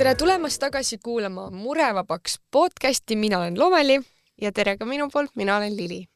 tere tulemast tagasi kuulama Murevabaks podcasti, mina olen Lomeli. Ja tere ka minu poolt, mina olen Lili.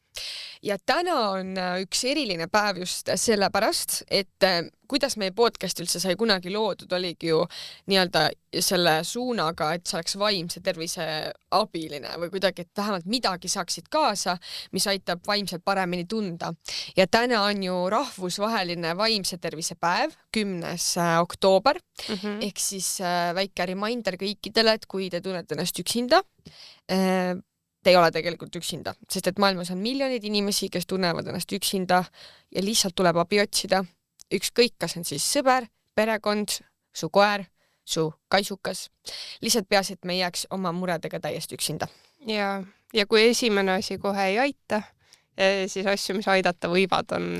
Ja täna on üks eriline päev just sellepärast, et kuidas meie podcast üldse sai kunagi loodud, oligi ju nii-öelda selle suunaga, et see oleks vaimse tervise abiline või kuidagi, et vähemalt midagi saaksid kaasa, mis aitab vaimselt paremini tunda. Ja täna on ju rahvusvaheline vaimse tervise päev, 10. oktoober, ehk siis väike reminder kõikidele, et kui te tunnete ennast üksinda, te ei ole tegelikult üksinda, sest et maailmas on miljonid inimesi, kes tunnevad ennast üksinda ja lihtsalt tuleb abi otsida. Ükskõik, kas on siis sõber, perekond, su koer, su kaisukas. Lihtsalt peaasi, et me ei jääks oma muredega täiesti üksinda. Ja kui esimene asi kohe ei aita, siis asju, mis aidata võivad, on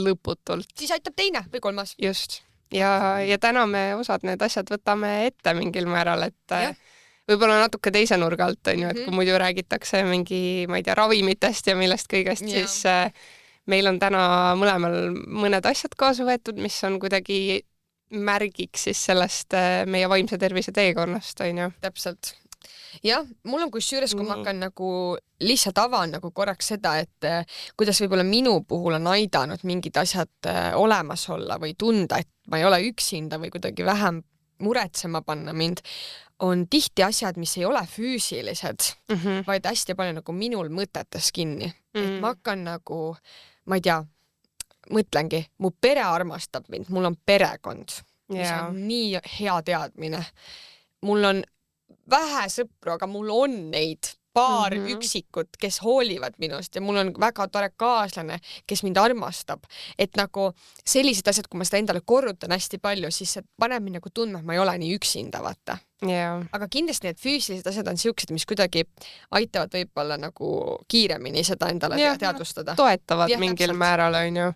lõputult. Siis aitab teine või kolmas. Just. Ja täna me osad need asjad võtame ette mingil määral, et võib-olla natuke teise nurga alt, on ju, et kui muidu räägitakse mingi, ma ei tea, ravimitest ja millest kõigest, siis meil on täna mõlemal mõned asjad kaasa võetud, mis on kuidagi märgiks siis sellest meie vaimse tervise teekonnast, on ju. Täpselt. Jah, mul on kusjuures, kui ma hakkan nagu lihtsalt avan nagu korraks seda, et kuidas võib-olla minu puhul on aidanud mingid asjad olemas olla või tunda, et ma ei ole üksinda või kuidagi vähem muretsema panna mind, on tihti asjad, mis ei ole füüsilised, vaid hästi palju nagu minul mõtetes kinni. Et ma hakkan nagu, ma ei tea, mõtlengi, mu pere armastab mind, mul on perekond, mis on nii hea teadmine. Mul on vähe sõpru, aga mul on neid paar üksikut, kes hoolivad minust ja mul on väga tore kaaslane, kes mind armastab. Et nagu sellised asjad, kui ma seda endale korrutan hästi palju, siis see paneb mind nagu tundma, et ma ei ole nii üksinda, vaata. Aga kindlasti need füüsilised asjad on siuksed, mis kuidagi aitavad võib-olla nagu kiiremini seda endale teadvustada. Toetavad mingil määral, on ju.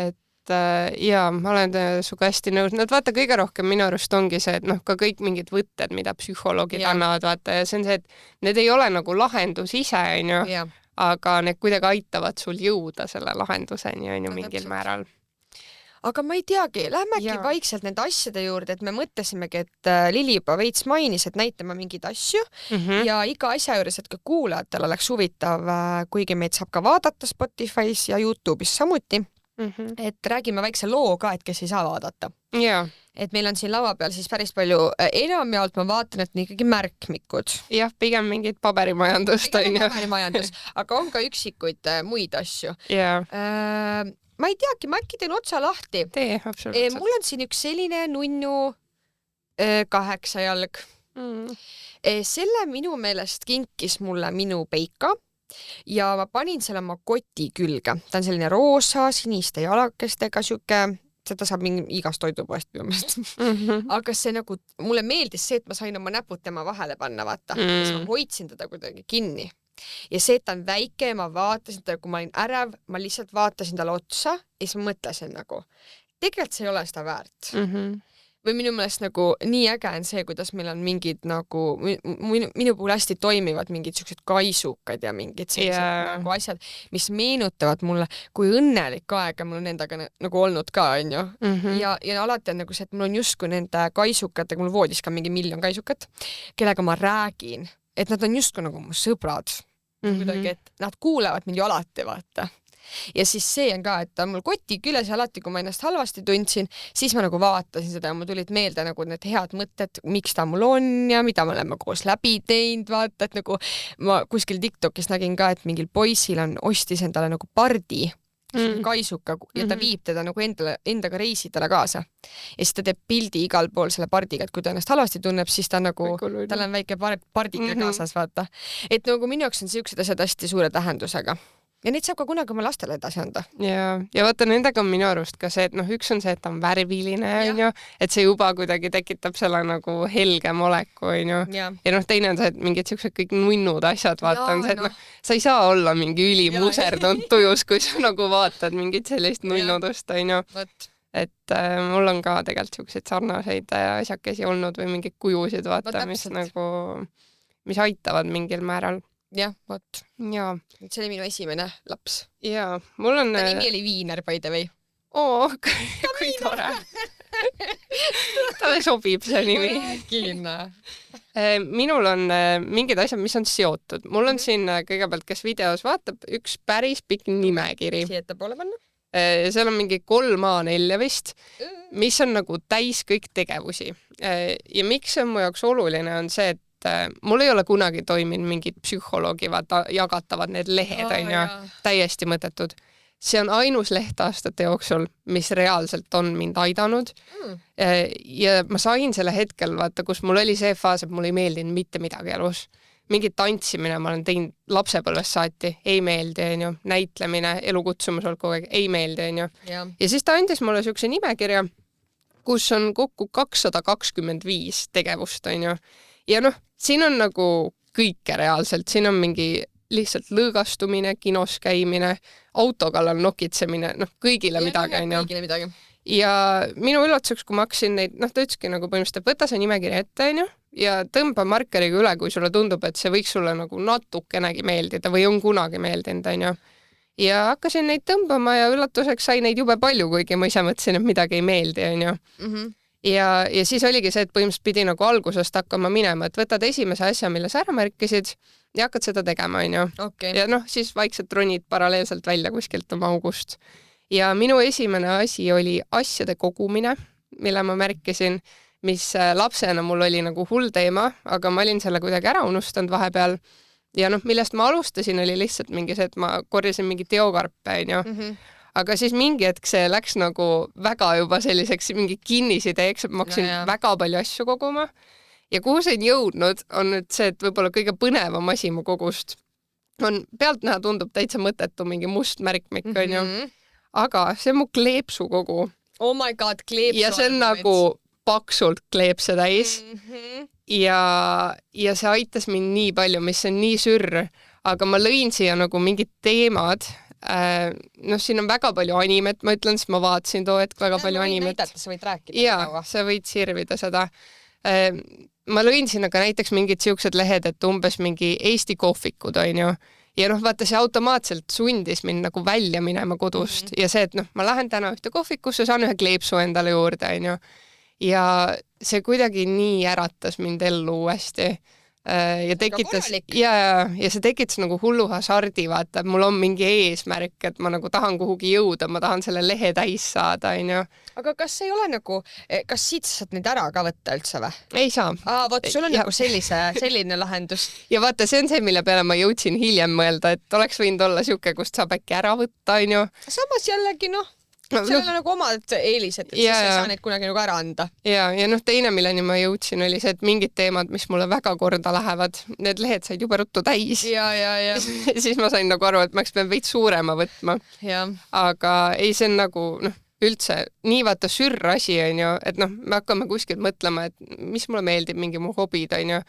Et ma olen suga hästi nõus. Nad vaata kõige rohkem minu arust ongi see, et ka kõik mingid võtted, mida psühholoogid annavad, vaata, ja see on see, et need ei ole nagu lahendus ise, on ju, aga need kuidagi aitavad sul jõuda selle lahenduseni, on ju, mingil määral. Aga ma ei teagi, lähmegi vaikselt nende asjade juurde, et me mõtlesimegi, et Lili juba veits mainis, et näitame mingeid asju ja iga asja juures, et ka kuulajatel oleks huvitav, kuigi meid saab ka vaadata Spotify's ja YouTube'is samuti. Et räägime väikse loo ka, et kes ei saa vaadata. Et meil on siin laua peal siis päris palju enamjaolt ma vaatan, et ikkagi märkmikud. Jah, pigem mingid paberimajandust. Aga on ka üksikuid muid asju. Ma ei teagi, ma äkki teen otsa lahti. Tee, absoluutselt. Mul on siin üks selline nunnu 8 jalg. Selle minu meelest kinkis mulle minu Peika. Ja ma panin selle oma koti külge. Ta on selline roosa, siniste jalakestega siuke, seda saab igast toidupoest minu. Aga see nagu, mulle meeldis see, et ma sain oma näpud tema vahele panna, vaata. Siis ma hoidsin teda kuidagi kinni. Ja see, et ta on väike ja ma vaatasin teda, kui ma olin ärev, ma lihtsalt vaatasin talle otsa ja siis ma mõtlesin nagu, tegelikult see ei ole seda väärt. Või minu meelest nagu nii äge on see, kuidas meil on mingid nagu, minu puhul hästi toimivad mingid siuksed kaisukad ja mingid sellised nagu asjad, mis meenutavad mulle, kui õnnelik aega mul on endaga nagu olnud ka, on ju. Ja alati on nagu see, et mul on justkui nende kaisukatega, mul voodis ka mingi 1 miljon kaisukat, kellega ma räägin, et nad on justkui nagu mu sõbrad. Kuidagi, et nad kuulevad mind ju alati, vaata. Ja siis see on ka, et ta on mul koti küles ja alati, kui ma ennast halvasti tundsin, siis ma nagu vaatasin seda ja mul tulid meelde nagu need head mõtted, miks ta mul on ja mida me oleme koos läbi teinud, vaata, et nagu ma kuskil TikTokis nägin ka, et mingil poisil on ostis endale nagu pardi, kaisuka ja ta viib teda nagu endaga reisidele kaasa. Ja siis ta teeb pildi igal pool selle pardiga, et kui ta ennast halvasti tunneb, siis ta nagu, tal on väike pardike kaasas, vaata. Et nagu minu jaoks on siuksed asjad hästi suure tähendusega. Ja neid saab ka kunagi oma lastele edasi anda. Ja vaata, nendega on minu arust ka see, et üks on see, et ta on värviline, on ju, et see juba kuidagi tekitab selle nagu helgem oleku, on ju. Ja teine on see, et mingid siuksed kõik nunnud asjad, vaata, on see, et sa ei saa olla mingi ülimuserdunud tujus, kui sa nagu vaatad mingit sellist nunnudust, on ju. Et mul on ka tegelikult siukseid sarnaseid asjakesi olnud või mingeid kujusid, vaata, mis nagu, mis aitavad mingil määral. Jah, vot. See oli minu esimene laps. Ja, mul on... Ta nimi oli Viiner, by the way. Kui tore. talle sobib see nimi. Minul on mingid asjad, mis on seotud. Mul on siin kõigepealt, kes videos vaatab, üks päris pikk nimekiri. Siia ettepoole panna. Seal on mingi 3 A4 vist, mis on nagu täis kõik tegevusi. Ja miks see on mu jaoks oluline, on see, et mul ei ole kunagi toiminud mingid psühholoogi, vaata jagatavad need lehed, täiesti mõttetud. See on ainus leht aastate jooksul, mis reaalselt on mind aidanud. Ja ma sain selle hetkel, vaata, kus mul oli see faas, et mul ei meeldinud mitte midagi elus. Mingit tantsimine ma olen teinud lapsepõlvest saati, ei meeldi, näitlemine, elukutsumus olnud kogu aeg, ei meeldi. Ja siis ta andis mulle siukse nimekirja, kus on kokku 225 tegevust. Ja siin on nagu kõike reaalselt, siin on mingi lihtsalt lõõgastumine, kinos käimine, auto kallal nokitsemine, kõigile midagi. Ja minu üllatuseks, kui ma hakkasin neid, ta ütleski nagu põhimõtteliselt, võta see nimekiri ette, ja tõmba markeriga üle, kui sulle tundub, et see võiks sulle nagu natukenegi meeldida või on kunagi meeldinud. Ja hakkasin neid tõmbama ja üllatuseks sai neid jube palju, kuigi ma ise mõtlesin, et midagi ei meeldi. Ja siis oligi see, et põhimõtteliselt pidi nagu algusest hakkama minema, et võtad esimese asja, mille sa ära märkisid ja hakkad seda tegema. Okay. Ja siis vaikselt ronid paralleelselt välja kuskilt oma august. Ja minu esimene asi oli asjade kogumine, mille ma märkisin, mis lapsena mul oli nagu hull teema, aga ma olin selle kuidagi ära unustanud vahepeal. Ja millest ma alustasin, oli lihtsalt mingi see, et ma korjasin mingi teokarpe. Aga siis mingi hetk see läks nagu väga juba selliseks mingi kinnisideeks, et ma hakkasin väga palju asju koguma. Ja kuhu see on jõudnud, on nüüd see, et võib-olla kõige põnevam asi mu kogust on pealtnäha tundub täitsa mõttetu mingi must märkmik, aga see on mu kleepsukogu. Oh my god, kleepsu. Ja see on nagu paksult kleepse täis ja see aitas mind nii palju, mis on nii sürr, aga ma lõin siia nagu mingid teemad. Siin on väga palju animet, ma ütlen, sest ma vaatasin too hetk väga palju animet. Näidata, sa võid rääkida. Jaa, sa võid sirvida seda. Ma lõin sinna ka näiteks mingid siuksed lehed, et umbes mingi Eesti kohvikud, ja vaata, see automaatselt sundis mind nagu välja minema kodust ja see, et ma lähen täna ühte kohvikusse, saan ühe kleepsu endale juurde, ja see kuidagi nii äratas mind ellu uuesti ja tekitas ja see tekitas nagu hullu hasardi, vaata, et mul on mingi eesmärk, et ma nagu tahan kuhugi jõuda, ma tahan selle lehe täis saada. Aga kas ei ole nagu, kas siit saad neid ära ka võtta üldse või? Ei saa. Vot sul on nagu selline lahendus. Ja vaata, see on see, mille peale ma jõudsin hiljem mõelda, et oleks võinud olla siuke, kust saab äkki ära võtta. Samas jällegi seal on nagu omad eelised, et siis ei saa neid kunagi nagu ära anda. Ja teine, milleni ma jõudsin, oli see, et mingid teemad, mis mulle väga korda lähevad, need lehed said jube ruttu täis. Ja. Siis ma sain nagu aru, et ma pean veits suurema võtma. Aga ei, see on nagu üldse nii vaata sürr asi, et me hakkame kuskilt mõtlema, et mis mulle meeldib, mingi mu hobid, aga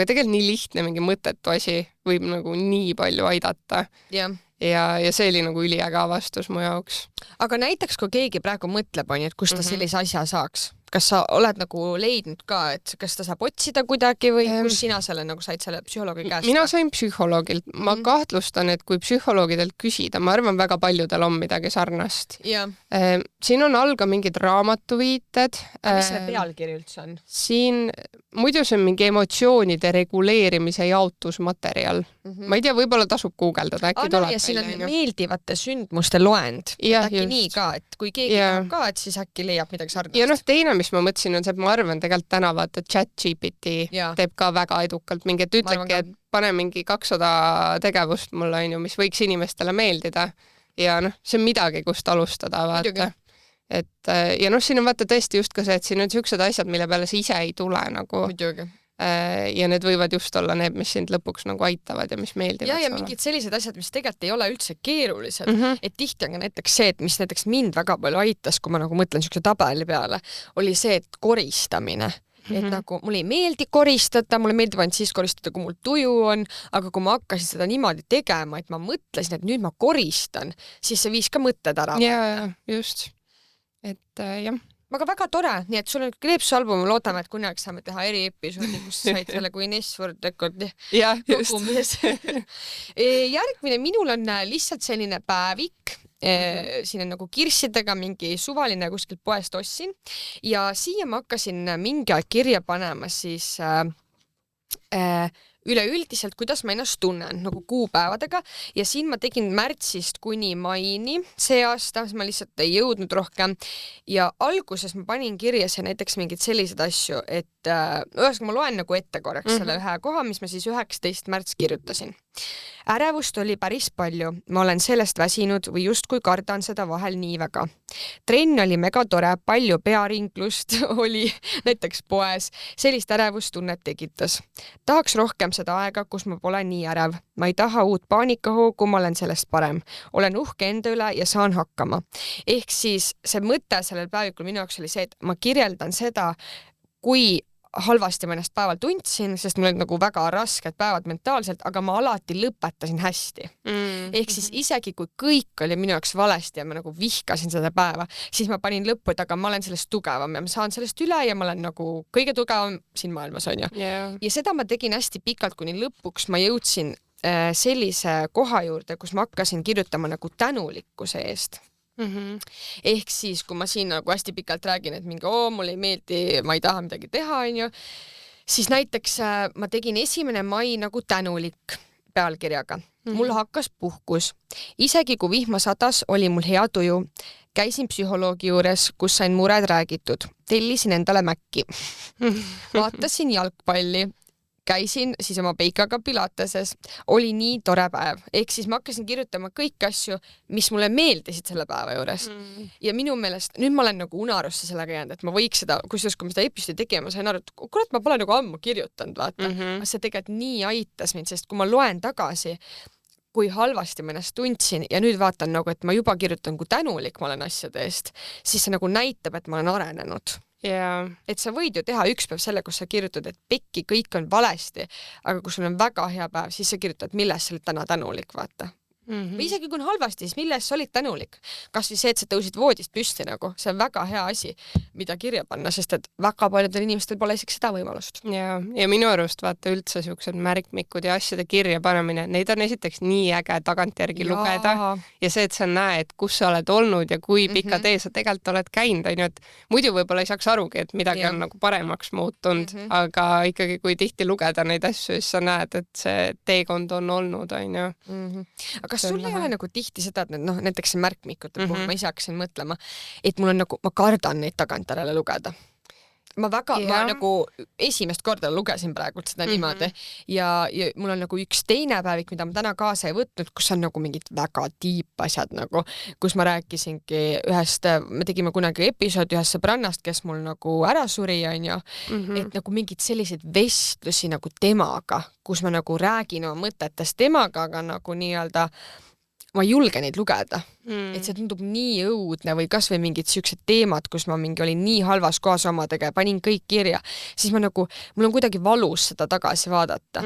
tegelikult nii lihtne mingi mõttetu asi võib nagu nii palju aidata. Ja see oli nagu üliäge avastus mu jaoks. Aga näiteks, kui keegi praegu mõtleb, et kus ta sellise asja saaks, kas sa oled nagu leidnud ka, et kas ta saab otsida kuidagi või kus sina selle nagu said selle psühholoogi käest? Mina sain psühholoogilt. Ma kahtlustan, et kui psühholoogidelt küsida, ma arvan, väga paljudel on midagi sarnast. Siin on all ka mingid raamatuviited. Mis see pealkiri üldse on? Siin muidu see on mingi emotsioonide reguleerimise jaotusmaterjal. Ma ei tea, võib-olla tasub guugeldada, äkki tuleb. Ja siin on meeldivate sündmuste loend. Äkki nii ka, et kui keegi tahab ka, et siis äkki leiab midagi sarnast. Ja teine, mis ma mõtlesin, on see, et ma arvan tegelikult täna vaata ChatGPT teeb ka väga edukalt mingi, et ütlegi, et pane mingi 200 tegevust mulle, mis võiks inimestele meeldida. Ja see on midagi, kust alustada, vaata. Et, ja siin on vaata tõesti just ka see, et siin on siuksed asjad, mille peale see ise ei tule nagu. Muidugi. Ja need võivad just olla need, mis sind lõpuks nagu aitavad ja mis meeldivad. Ja mingid sellised asjad, mis tegelikult ei ole üldse keerulised. Et tihti on ka näiteks see, et mis näiteks mind väga palju aitas, kui ma nagu mõtlen siukse tabeli peale, oli see, et koristamine. Et nagu mulle ei meeldi koristada, mulle meeldib ainult siis koristada, kui mul tuju on, aga kui ma hakkasin seda niimoodi tegema, et ma mõtlesin, et nüüd ma koristan, siis see viis ka mõtted ära. Ja, just. Et jah. Aga väga tore, nii et sul on kleepsualbum, loodame, et kunagi saame teha eriepisoodi, kus said selle kui Nesford rekordi kogumises. Järgmine minul on lihtsalt selline päevik, siin on nagu kirssidega mingi suvaline kuskilt poest ostsin ja siia ma hakkasin mingi aeg kirja panema siis üleüldiselt, kuidas ma ennast tunnen nagu kuupäevadega ja siin ma tegin märtsist kuni maini see aasta, ma lihtsalt ei jõudnud rohkem ja alguses ma panin kirja see näiteks mingeid selliseid asju, et ühesõnaga ma loen nagu ette korraks selle ühe koha, mis ma siis 19. märts kirjutasin. Ärevust oli päris palju, ma olen sellest väsinud või justkui kardan seda vahel nii väga. Trenn oli mega tore, palju pearinglust oli näiteks poes, sellist ärevustunnet tekitas. Tahaks rohkem seda aega, kus ma pole nii ärev. Ma ei taha uut paanikahoogu, ma olen sellest parem. Olen uhke enda üle ja saan hakkama. Ehk siis see mõte sellel päevikul minu jaoks oli see, et ma kirjeldan seda, kui halvasti ma ennast päeval tundsin, sest mul olid nagu väga rasked päevad mentaalselt, aga ma alati lõpetasin hästi. Ehk siis isegi kui kõik oli minu jaoks valesti ja ma nagu vihkasin seda päeva, siis ma panin lõppu, et aga ma olen sellest tugevam ja ma saan sellest üle ja ma olen nagu kõige tugevam siin maailmas on ju. Ja seda ma tegin hästi pikalt, kuni lõpuks ma jõudsin sellise koha juurde, kus ma hakkasin kirjutama nagu tänulikkuse eest. Ehk siis, kui ma siin nagu hästi pikalt räägin, et mingi mulle ei meeldi, ma ei taha midagi teha, onju, siis näiteks ma tegin 1. mai nagu tänulik pealkirjaga. Mul hakkas puhkus. Isegi kui vihma sadas, oli mul hea tuju. Käisin psühholoogi juures, kus sain mured räägitud. Tellisin endale mäkki. Vaatasin jalgpalli. Käisin siis oma Peikaga Pilateses, oli nii tore päev. Ehk siis ma hakkasin kirjutama kõik asju, mis mulle meeldisid selle päeva juures. Ja minu meelest, nüüd ma olen nagu unarusse sellega jäänud, et ma võiks seda, kusjuures kui ma seda episoodi tegema, ma sain aru, et kurat, ma pole nagu ammu kirjutanud, vaata. See tegelikult nii aitas mind, sest kui ma loen tagasi, kui halvasti ma ennast tundsin ja nüüd vaatan nagu, et ma juba kirjutan, kui tänulik ma olen asjade eest, siis see nagu näitab, et ma olen arenenud. Yeah. Et sa võid ju teha üks päev selle, kus sa kirjutad, et pekki kõik on valesti, aga kui sul on väga hea päev, siis sa kirjutad, milles sa olid täna tänulik, vaata. Või isegi kui on halvasti, siis milles sa olid tänulik. Kas või see, et sa tõusid voodist püsti nagu, see on väga hea asi, mida kirja panna, sest et väga paljudel inimestel pole isegi seda võimalust. Ja minu arust vaata üldse siuksed märkmikud ja asjade kirja panemine, neid on esiteks nii äge tagantjärgi lugeda ja see, et sa näed, kus sa oled olnud ja kui pika tee sa tegelikult oled käinud, on ju, et muidu võib-olla ei saaks arugi, et midagi on nagu paremaks muutunud, aga ikkagi kui tihti lugeda neid asju, siis sa näed, et see teekond on olnud, on ju. Aga kas sul ei ole nagu tihti seda, et näiteks märkmikute puhul ma ise hakkasin mõtlema, et mul on nagu, ma kardan neid tagantjärele lugeda. Ma nagu esimest korda lugesin praegu seda niimoodi ja mul on nagu üks teine päevik, mida ma täna kaasa ei võtnud, kus on nagu mingid väga deep asjad nagu, kus ma rääkisingi me tegime kunagi episoodi ühest sõbrannast, kes mul nagu ära suri, on ju, et nagu mingid sellised vestlusi nagu temaga, kus ma nagu räägin oma mõtetest temaga, aga nagu nii-öelda ma ei julge neid lugeda, et see tundub nii õudne või kas või mingid siuksed teemad, kus ma olin nii halvas kohas omadega ja panin kõik kirja, siis mul on kuidagi valus seda tagasi vaadata.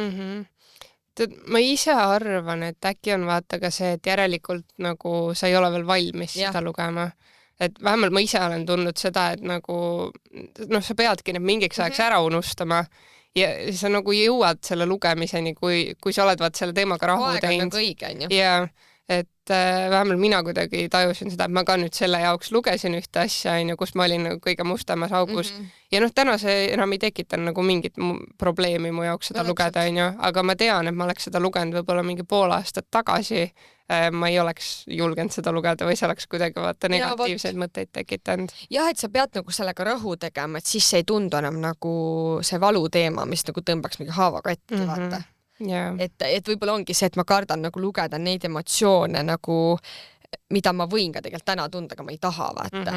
Ma ise arvan, et äkki on vaata ka see, et järelikult nagu sa ei ole veel valmis seda lugema. Et vähemalt ma ise olen tundnud seda, et nagu sa peadki need mingiks ajaks ära unustama ja sa nagu jõuad selle lugemiseni, kui sa oled vaat selle teemaga rahu teinud. Aeg on õige, on ju. Ja et vähemalt mina kuidagi tajusin seda, et ma ka nüüd selle jaoks lugesin ühte asja, kus ma olin nagu kõige mustamas augus ja täna see enam ei tekitanud nagu mingit probleemi mu jaoks seda lugeda, on ju, aga ma tean, et ma oleks seda lugenud võib-olla mingi pool aastat tagasi, ma ei oleks julgenud seda lugeda või see oleks kuidagi vaata negatiivseid mõtteid tekitanud. Jah, et sa pead nagu sellega rahu tegema, et siis ei tundu enam nagu see valu teema, mis nagu tõmbaks mingi haavaga ette, vaata. Yeah. Et võib-olla ongi see, et ma kardan nagu lugeda neid emotsioone nagu, mida ma võin ka tegelikult täna tunda, aga ma ei taha, vaata.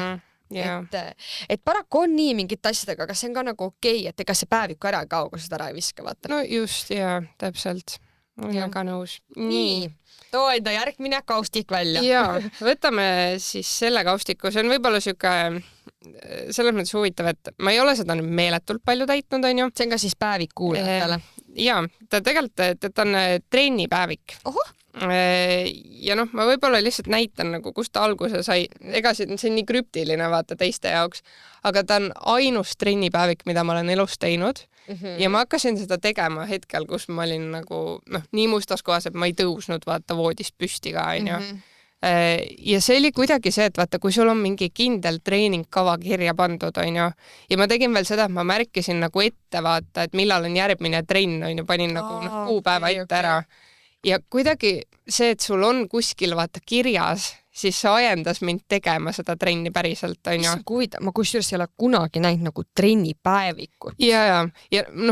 Et paraku on nii mingit asjadega, aga see on ka nagu okei, et ega see päeviku ära ei kao, kui seda ära ei viska, vaata. No just, täpselt. Olen ka nõus. Nii. Too enda järgmine kaustik välja. Ja, võtame siis selle kaustiku. See on võib-olla siuke selles mõttes huvitav, et ma ei ole seda nüüd meeletult palju täitnud, on ju. See on ka siis päevik kuulajatele. Ja, ta tegelikult on trennipäevik. Ja ma võib-olla lihtsalt näitan, nagu, kust ta alguse sai. Ega see on nii krüptiline vaata teiste jaoks, aga ta on ainus trennipäevik, mida ma olen elus teinud. Ja ma hakkasin seda tegema hetkel, kus ma olin nagu nii mustas kohas, et ma ei tõusnud vaata voodist püsti ka, on ju. Ja see oli kuidagi see, et vaata, kui sul on mingi kindel treeningkava kirja pandud, onju, ja ma tegin veel seda, et ma märkisin nagu ette vaata, et millal on järgmine trenn, onju, panin nagu kuupäeva ette ära. Ja kuidagi see, et sul on kuskil vaata kirjas, siis see ajendas mind tegema seda trenni päriselt, onju. Ma kusjuures ei ole kunagi näinud nagu trennipäevikut. Ja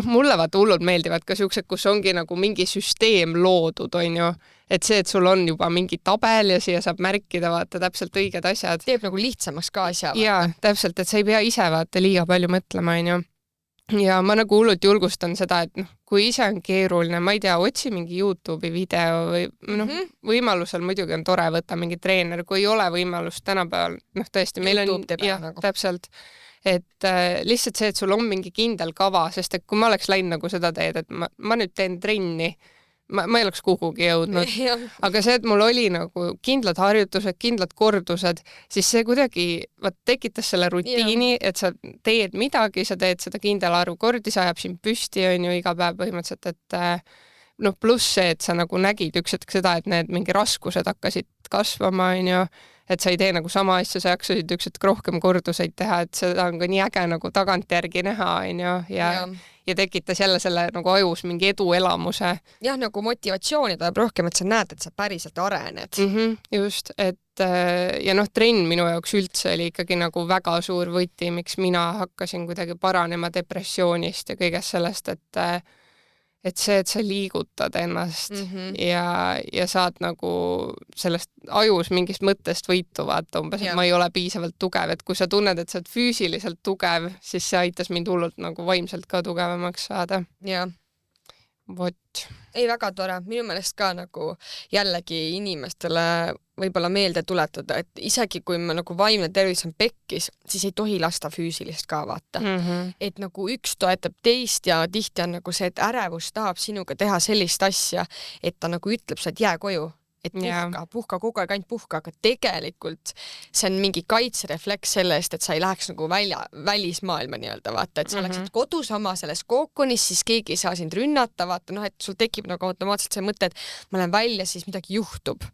mulle vaata hullult meeldivad ka siuksed, kus ongi nagu mingi süsteem loodud, onju. Et see, et sul on juba mingi tabel ja siia saab märkida vaata täpselt õiged asjad. Teeb nagu lihtsamaks ka asja. Ja, täpselt, et sa ei pea ise vaata liiga palju mõtlema, onju. Ja ma nagu hullult julgustan seda, et kui ise on keeruline, ma ei tea, otsi mingi YouTube'i video või võimalusel muidugi on tore võtta mingi treener, kui ei ole võimalust tänapäeval, tõesti, meil on nagu. Täpselt, et lihtsalt see, et sul on mingi kindel kava, sest et kui ma oleks läinud nagu seda teed, et ma nüüd teen trenni, ma ei oleks kuhugi jõudnud, aga see, et mul oli nagu kindlad harjutused, kindlad kordused, siis see kuidagi tekitas selle rutiini, et sa teed midagi, sa teed seda kindel arv kordi, sa ajab sind püsti, on ju, iga päev põhimõtteliselt, et pluss see, et sa nagu nägid üks hetk seda, et need mingi raskused hakkasid kasvama, on ju, et sa ei tee nagu sama asja, sa jaksasid üks hetk rohkem korduseid teha, et seda on ka nii äge nagu tagantjärgi näha, on ju, ja tekitas jälle selle nagu ajus mingi eduelamuse. Jah, nagu motivatsiooni tuleb rohkem, et sa näed, et sa päriselt arened. Just, et ja trenn minu jaoks üldse oli ikkagi nagu väga suur võti, miks mina hakkasin kuidagi paranema depressioonist ja kõigest sellest, et see, et sa liigutad ennast ja saad nagu sellest ajus mingist mõttest võitu vaata umbes, et ma ei ole piisavalt tugev, et kui sa tunned, et sa oled füüsiliselt tugev, siis see aitas mind hullult nagu vaimselt ka tugevamaks saada. Jah. Vot. Ei, väga tore. Minu meelest ka nagu jällegi inimestele võib-olla meelde tuletada, et isegi kui me nagu vaimne tervis on pekkis, siis ei tohi lasta füüsilist ka vaata. Et nagu üks toetab teist ja tihti on nagu see, et ärevus tahab sinuga teha sellist asja, et ta nagu ütleb sa, et jää koju. Et puhka kogu aeg ainult puhka, aga tegelikult see on mingi kaitserefleks selle eest, et sa ei läheks nagu välismaailma nii-öelda vaata, et sa oleksid kodus oma selles kookonis, siis keegi ei saa sind rünnata, vaata, et sul tekib nagu automaatselt see mõte, et ma lähen välja, siis midagi juhtub.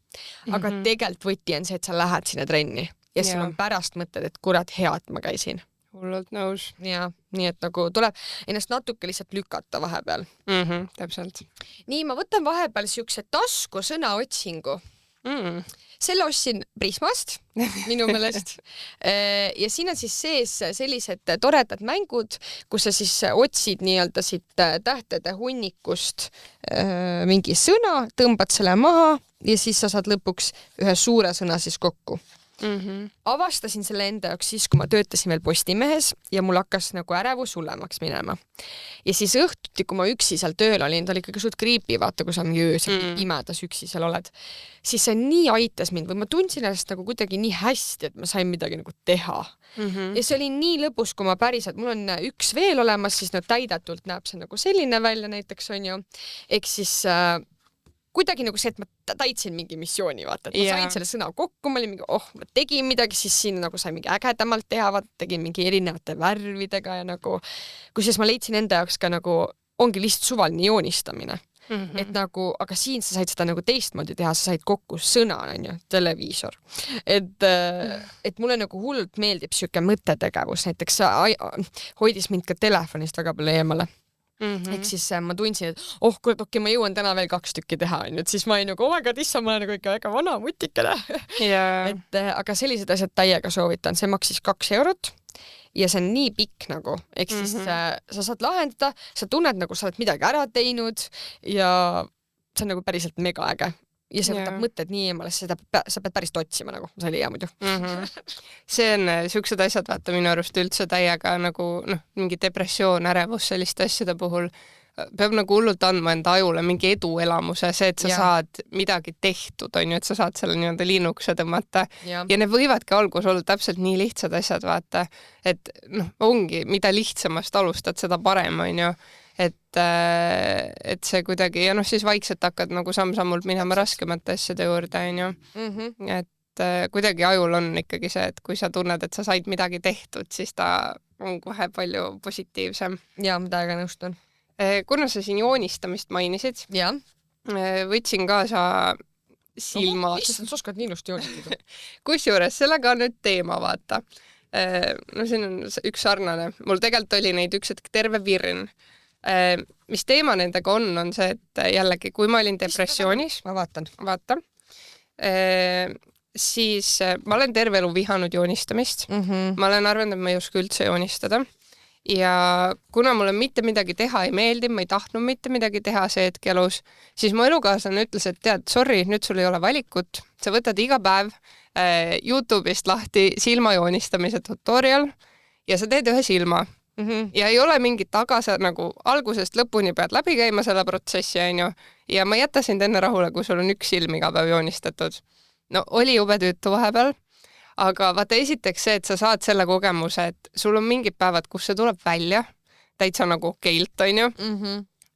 Aga tegelikult võti on see, et sa lähed sinna trenni ja sul on pärast mõtted, et kurat hea, et ma käisin. Hullult nõus. Ja, nii et nagu tuleb ennast natuke lihtsalt lükata vahepeal. Täpselt. Nii, ma võtan vahepeal siukse tasku sõnaotsingu. Selle ostsin Prismast minu meelest. Ja siin on siis sees sellised toredad mängud, kus sa siis otsid nii-öelda siit tähtede hunnikust mingi sõna, tõmbad selle maha ja siis sa saad lõpuks ühe suure sõna siis kokku. Avastasin selle enda jaoks siis, kui ma töötasin veel Postimehes ja mul hakkas nagu ärevus hullemaks minema. Ja siis õhtuti, kui ma üksi seal tööl olin, ta oli ikkagi suht kriipi, vaata, kui sa mingi öösel pimedas üksi seal oled, siis see nii aitas mind või ma tundsin ennast nagu kuidagi nii hästi, et ma sain midagi nagu teha. Ja see oli nii lõbus, kui ma päriselt, mul on üks veel olemas, siis täidatult näeb see nagu selline välja näiteks on ju, ehk siis kuidagi nagu see, et ma täitsin mingi missiooni, vaata, et ma sain selle sõna kokku, ma olin mingi, ma tegin midagi, siis siin nagu sai mingi ägedamalt teha, vaata, tegin mingi erinevate värvidega ja nagu, kusjuures ma leidsin enda jaoks ka nagu, ongi lihtsalt suvaline joonistamine. Et nagu, aga siin sa said seda nagu teistmoodi teha, sa said kokku sõna, on ju, televiisor. Et mulle nagu hullult meeldib siuke mõttetegevus, näiteks hoidis mind ka telefonist väga palju eemale. Ehk siis ma tundsin, et kurat, ma jõuan täna veel 2 tükki teha, et siis ma ei nagu, ma olen nagu ikka väga vana mutikene. Et aga sellised asjad täiega soovitan, see maksis 2 eurot ja see on nii pikk nagu, ehk siis sa saad lahendada, sa tunned nagu sa oled midagi ära teinud ja see on nagu päriselt mega äge. Ja see võtab mõtted nii eemale, sa pead päris otsima nagu, see oli hea muidu. See on siuksed asjad, vaata minu arust üldse täiega nagu mingi depressioon, ärevus selliste asjade puhul peab nagu hullult andma enda ajule mingi eduelamuse, see, et sa saad midagi tehtud, on ju, et sa saad selle nii-öelda linnukese tõmmata ja need võivadki algus olla täpselt nii lihtsad asjad, vaata, et ongi, mida lihtsamast alustad, seda parem, on ju. Et see kuidagi ja siis vaikselt hakkad nagu samm-sammult minema raskemate asjade juurde, on ju. Et kuidagi ajul on ikkagi see, et kui sa tunned, et sa said midagi tehtud, siis ta on kohe palju positiivsem. Ja, mida ka nõustun. Kuna sa siin joonistamist mainisid, võtsin kaasa silmad. Issand, sa oskad nii ilusti joonistada. Kusjuures sellega on nüüd teema, vaata. No siin on üks sarnane. Mul tegelikult oli neid üks hetk terve virn. Mis teema nendega on see, et jällegi, kui ma olin depressioonis, ma vaatan, siis ma olen terve elu vihanud joonistamist. Ma olen arvanud, et ma ei oska üldse joonistada. Ja kuna mulle mitte midagi teha ei meeldi, ma ei tahtnud mitte midagi teha see hetk elus, siis mu elukaaslane ütles, et tead, sorry, nüüd sul ei ole valikut. Sa võtad iga päev YouTube'ist lahti silmajoonistamise tutorial ja sa teed ühe silma. Ja ei ole mingit tagasi, nagu algusest lõpuni pead läbi käima selle protsessi, ja ma jätta sind enne rahule, kui sul on üks silm iga päev joonistatud. No oli jube tüütu vahepeal, aga vaata esiteks see, et sa saad selle kogemuse, et sul on mingid päevad, kus see tuleb välja, täitsa nagu okeilt,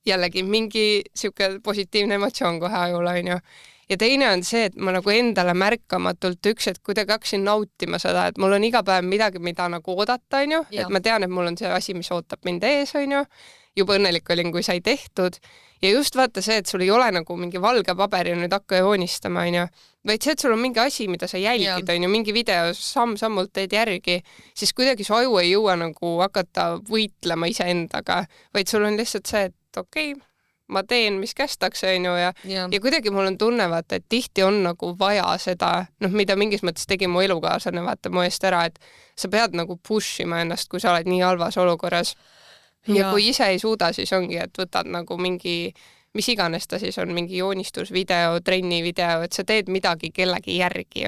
jällegi mingi siuke positiivne emotsioon kohe ajule, Ja teine on see, et ma nagu endale märkamatult et kuidagi hakkasin nautima seda, et mul on iga päev midagi, mida nagu oodata, et ma tean, et mul on see asi, mis ootab mind ees, juba õnnelik olin, kui sai tehtud. Ja just vaata see, et sul ei ole nagu mingi valge paber ja nüüd hakka joonistama, vaid see, et sul on mingi asi, mida sa jälgid, mingi video samm-sammult teed järgi, siis kuidagi su aju ei jõua nagu hakata võitlema iseendaga, vaid sul on lihtsalt see, et okei, ma teen, mis kästakse, ja kuidagi mul on tunne, vaata, et tihti on nagu vaja seda, mida mingis mõttes tegi mu elukaaslane, vaata mu eest ära, et sa pead nagu push ima ennast, kui sa oled nii halvas olukorras. Ja kui ise ei suuda, siis ongi, et võtad nagu mingi, mis iganes ta siis on, mingi joonistusvideo, trennivideo, et sa teed midagi kellegi järgi,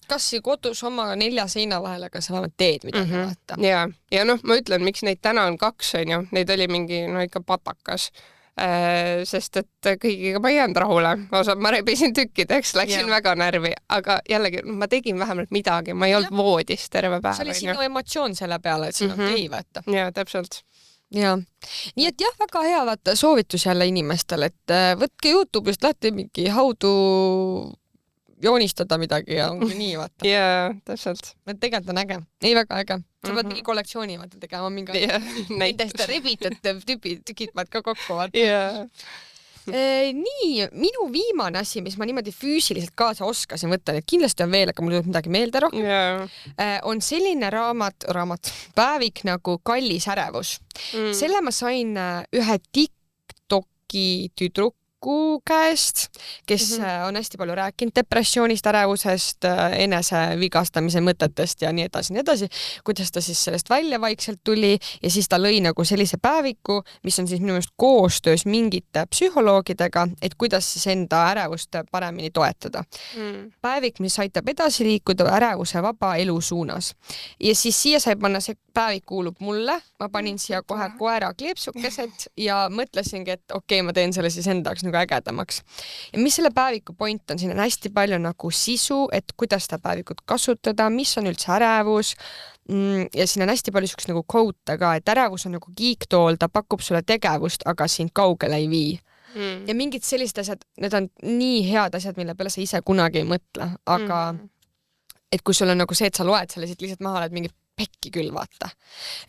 Kas kodus oma 4 seina vahel, aga sa vähemalt teed midagi, vaata. Ja ma ütlen, miks neid täna on 2, neid oli mingi, ikka patakas. Sest et kõigiga ma ei jäänud rahule. Ma rebisin tükkideks, läksin väga närvi, aga jällegi ma tegin vähemalt midagi, ma ei olnud voodis terve päev. See oli sinu emotsioon selle peale, et see on okei, vaata. Ja, täpselt. Ja. Nii et jah, väga hea vaata soovitus jälle inimestel, et võtke YouTube'ist lahti mingi haudu joonistada midagi ja ongi nii, vaata. Jaa, täpselt. Tegelikult on äge. Ei, väga äge. Sa pead mingi kollektsiooni vaata tegema, mingi nendest rebitud tükid pead ka kokku, vaata. Nii, minu viimane asi, mis ma niimoodi füüsiliselt kaasa oskasin võtta, et kindlasti on veel, aga mul tuleb midagi meelde rohkem, on selline raamat, päevik nagu Kallis ärevus. Selle ma sain ühe TikToki tüdruku käest, kes on hästi palju rääkinud depressioonist, ärevusest, enesevigastamise mõtetest ja nii edasi, kuidas ta siis sellest välja vaikselt tuli ja siis ta lõi nagu sellise päeviku, mis on siis minu meelest koostöös mingite psühholoogidega, et kuidas siis enda ärevust paremini toetada. Päevik, mis aitab edasi liikuda ärevuse vaba elu suunas. Ja siis siia sai panna, see päevik kuulub mulle, ma panin siia kohe koera kleepsukesed ja mõtlesingi, et okei, ma teen selle siis endaks nagu ägedamaks. Ja mis selle päeviku point on, siin on hästi palju nagu sisu, et kuidas seda päevikut kasutada, mis on üldse ärevus ja siin on hästi palju selleks nagu quote ka, et ärevus on nagu kiiktool, ta pakub sulle tegevust, aga sind kaugele ei vii. Ja mingid sellised asjad, need on nii head asjad, mille peale sa ise kunagi ei mõtle, aga et kui sul on nagu see, et sa loed selle siit lihtsalt maha, oled mingi pekki küll, vaata.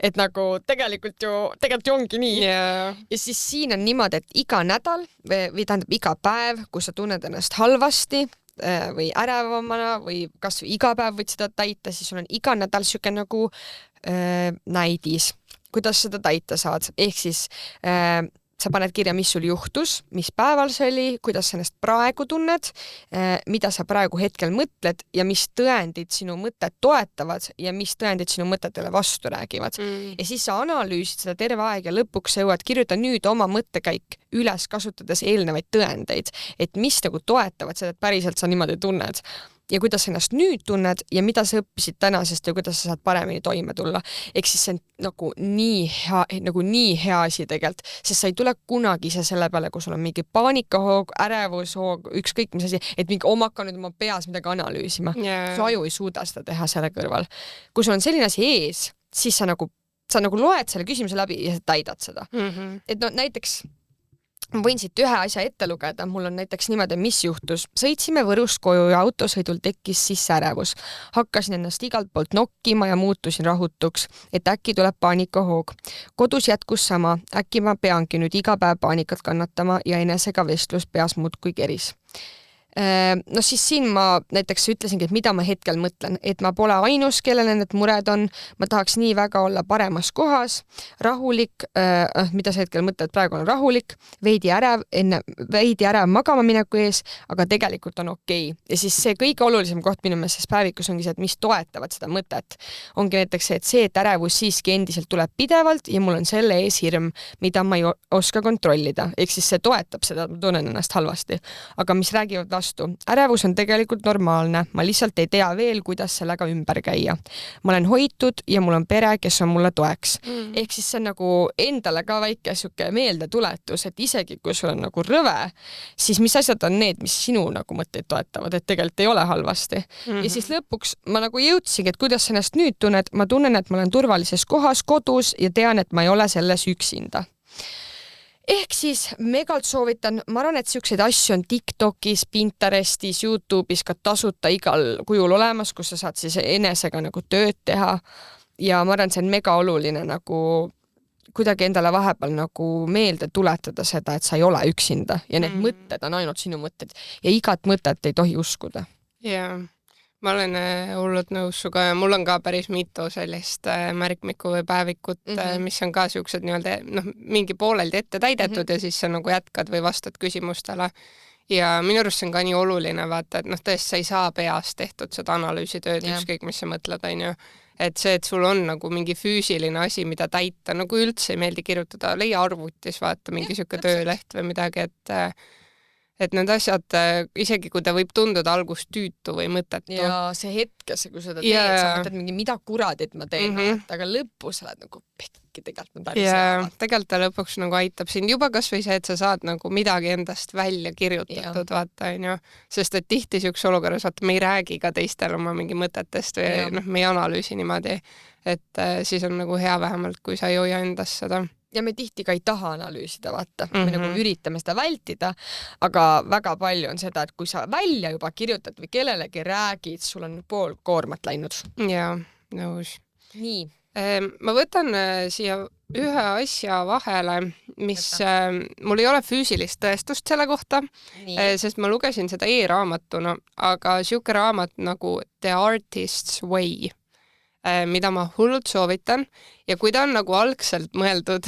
Et nagu tegelikult ju ongi nii. Ja siis siin on niimoodi, et iga nädal või tähendab iga päev, kus sa tunned ennast halvasti või ärevamana või kas või iga päev võid seda täita, siis sul on iga nädal siuke nagu näidis, kuidas seda täita saad. Ehk siis sa paned kirja, mis sul juhtus, mis päeval see oli, kuidas sa ennast praegu tunned, mida sa praegu hetkel mõtled ja mis tõendid sinu mõtted toetavad ja mis tõendid sinu mõtetele vastu räägivad. Ja siis sa analüüsid seda terve aeg ja lõpuks sa jõuad kirjuta nüüd oma mõttekäik üles kasutades eelnevaid tõendeid, et mis nagu toetavad seda, et päriselt sa niimoodi tunned. Ja kuidas sa ennast nüüd tunned ja mida sa õppisid tänasest ja kuidas sa saad paremini toime tulla. Ehk siis see on nagu nii hea asi tegelikult, sest sa ei tule kunagi ise selle peale, kui sul on mingi paanikahoog, ärevushoog, ükskõik mis asi, et mingi hakka nüüd oma peas midagi analüüsima. Su aju ei suuda seda teha selle kõrval. Kui sul on selline asi ees, siis sa nagu loed selle küsimuse läbi ja sa täidad seda. Et no näiteks ma võin siit ühe asja ette lugeda, mul on näiteks niimoodi, mis juhtus. Sõitsime Võrust koju ja autosõidul tekkis sisse ärevus. Hakkasin ennast igalt poolt nokkima ja muutusin rahutuks, et äkki tuleb paanikahoog. Kodus jätkus sama, äkki ma peangi nüüd iga päev paanikat kannatama ja enesega vestlus peas muudkui keris. No siis siin ma näiteks ütlesingi, et mida ma hetkel mõtlen, et ma pole ainus, kellele need mured on, ma tahaks nii väga olla paremas kohas, rahulik, mida sa hetkel mõtled, praegu on rahulik, veidi ärev magama mineku ees, aga tegelikult on okei. Ja siis see kõige olulisem koht minu meelest päevikus ongi see, et mis toetavad seda mõtet. Ongi näiteks see, et ärevus siiski endiselt tuleb pidevalt ja mul on selle ees hirm, mida ma ei oska kontrollida. Ehk siis see toetab seda, et ma tunnen ennast halvasti. Aga mis räägivad vastu. Ärevus on tegelikult normaalne, ma lihtsalt ei tea veel, kuidas sellega ümber käia. Ma olen hoitud ja mul on pere, kes on mulle toeks. Ehk siis see on nagu endale ka väike siuke meeldetuletus, et isegi kui sul on nagu rõve, siis mis asjad on need, mis sinu nagu mõtteid toetavad, et tegelikult ei ole halvasti. Ja siis lõpuks ma nagu jõudsingi, et kuidas sa ennast nüüd tunned, ma tunnen, et ma olen turvalises kohas, kodus ja tean, et ma ei ole selles üksinda. Ehk siis megalt soovitan, ma arvan, et siukseid asju on TikTokis, Pinterestis, YouTube'is ka tasuta igal kujul olemas, kus sa saad siis enesega nagu tööd teha ja ma arvan, et see on mega oluline nagu kuidagi endale vahepeal nagu meelde tuletada seda, et sa ei ole üksinda ja need mõtted on ainult sinu mõtted ja igat mõtet ei tohi uskuda. Jaa. Ma olen hullult nõus suga ja mul on ka päris mitu sellist märkmikku või päevikut, mis on ka siuksed nii-öelda mingi pooleldi ette täidetud ja siis sa nagu jätkad või vastad küsimustele. Ja minu arust see on ka nii oluline, vaata, et tõesti sa ei saa peas tehtud seda analüüsitööd, ükskõik mis sa mõtled, on ju. Et see, et sul on nagu mingi füüsiline asi, mida täita, nagu üldse ei meeldi kirjutada, leia arvutis, vaata mingi siuke tööleht või midagi, et need asjad, isegi kui ta võib tunduda algust tüütu või mõtetu. Ja see hetkesse, kui seda teed, sa mõtled mingi, mida kuradit ma teen, aga lõpus sa oled nagu pekki, tegelikult ma päris hea. Tegelikult ta lõpuks nagu aitab sind juba kas või see, et sa saad nagu midagi endast välja kirjutatud, vaata, on ju. Sest et tihti siukse olukorras, vaata, me ei räägi ka teistel oma mingi mõtetest või me ei analüüsi niimoodi, et siis on nagu hea vähemalt, kui sa ei hoia endast seda. Ja me tihti ka ei taha analüüsida, vaata. Me nagu üritame seda vältida, aga väga palju on seda, et kui sa välja juba kirjutad või kellelegi räägid, sul on pool koormat läinud. Jaa, nõus. Nii. Ma võtan siia ühe asja vahele, mis mul ei ole füüsilist tõestust selle kohta, sest ma lugesin seda e-raamatuna, aga siuke raamat nagu The Artist's Way, mida ma hullult soovitan ja kui ta on nagu algselt mõeldud